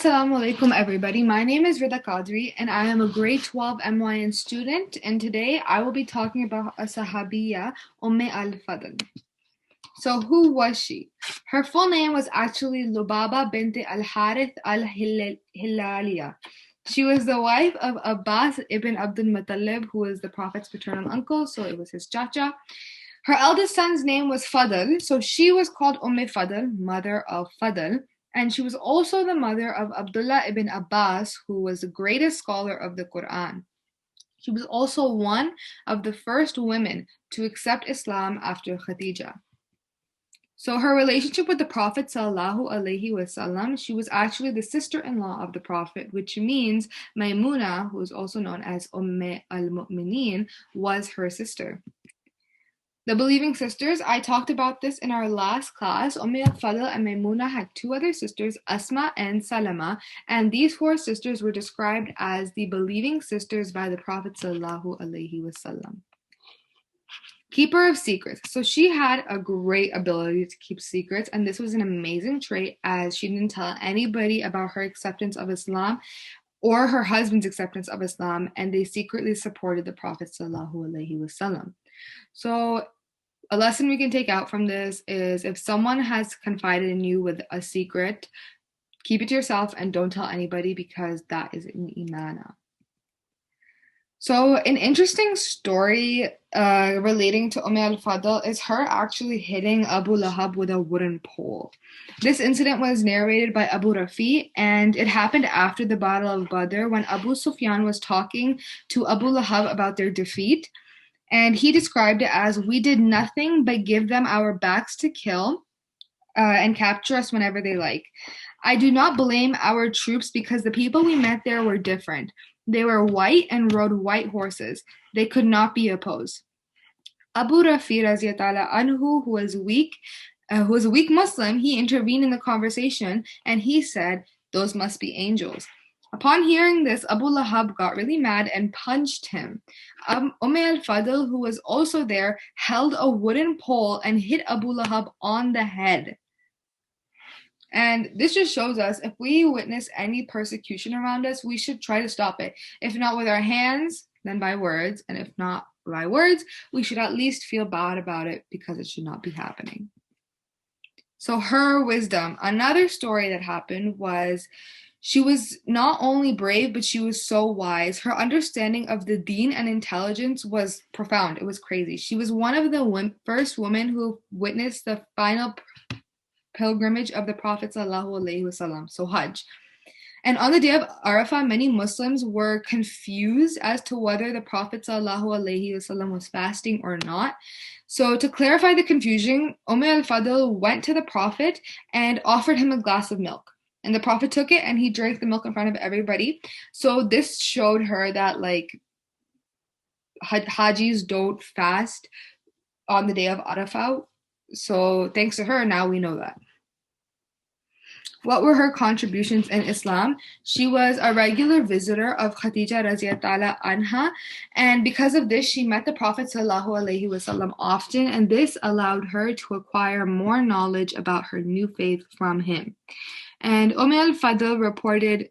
Assalamu alaikum everybody. My name is A.Qadri and I am a grade 12 MYN student, and today I will be talking about a Sahabiya, al-Fadl. So who was she? Her full name was actually Lubaba bint al-Harith al-Hilaliya. She was the wife of Abbas ibn Abdul Muttalib, who was the Prophet's paternal uncle, so it was his chacha. Her eldest son's name was Fadhl, so she was called Fadl, mother of Fadl. And she was also the mother of Abdullah ibn Abbas, who was the greatest scholar of the Quran. She was also one of the first women to accept Islam after Khadija. So her relationship with the Prophet ﷺ, she was actually the sister-in-law of the Prophet, which means Maymuna, who is also known as al-Mu'minin, was her sister. The believing sisters, I talked about this in our last class. Fadl and Maymuna had two other sisters, Asma and Salama, and these four sisters were described as the believing sisters by the Prophet ﷺ. Keeper of secrets. So she had a great ability to keep secrets, and this was an amazing trait as she didn't tell anybody about her acceptance of Islam or her husband's acceptance of Islam, and they secretly supported the Prophet ﷺ. So a lesson we can take out from this is if someone has confided in you with a secret, keep it to yourself and don't tell anybody, because that is an imana. So an interesting story relating to al-Fadl is her actually hitting Abu Lahab with a wooden pole. This incident was narrated by Abu Rafi, and it happened after the Battle of Badr when Abu Sufyan was talking to Abu Lahab about their defeat. And he described it as, we did nothing but give them our backs to kill and capture us whenever they like. I do not blame our troops because the people we met there were different. They were white and rode white horses. They could not be opposed. Abu Rafi Raziyatala Anhu, who was a weak Muslim, he intervened in the conversation and he said, those must be angels. Upon hearing this, Abu Lahab got really mad and punched him. al-Fadl, who was also there, held a wooden pole and hit Abu Lahab on the head. And this just shows us if we witness any persecution around us, we should try to stop it. If not with our hands, then by words. And if not by words, we should at least feel bad about it because it should not be happening. So her wisdom. Another story that happened was she was not only brave, but she was so wise. Her understanding of the deen and intelligence was profound. It was crazy. She was one of the first women who witnessed the final pilgrimage of the Prophet ﷺ, so Hajj. And on the day of Arafah, many Muslims were confused as to whether the Prophet ﷺ was fasting or not. So to clarify the confusion, al-Fadl went to the Prophet and offered him a glass of milk. And the Prophet took it and he drank the milk in front of everybody. So this showed her that Hajis don't fast on the day of Arafah. So thanks to her, now we know that. What were her contributions in Islam? She was a regular visitor of Khadija Raziyatala Anha, and because of this, she met the Prophet ﷺ often, and this allowed her to acquire more knowledge about her new faith from him. And al-Fadl reported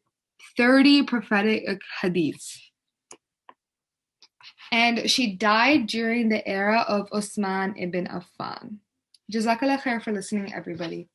30 prophetic hadiths. And she died during the era of Uthman ibn Affan. Jazakallah khair for listening, everybody.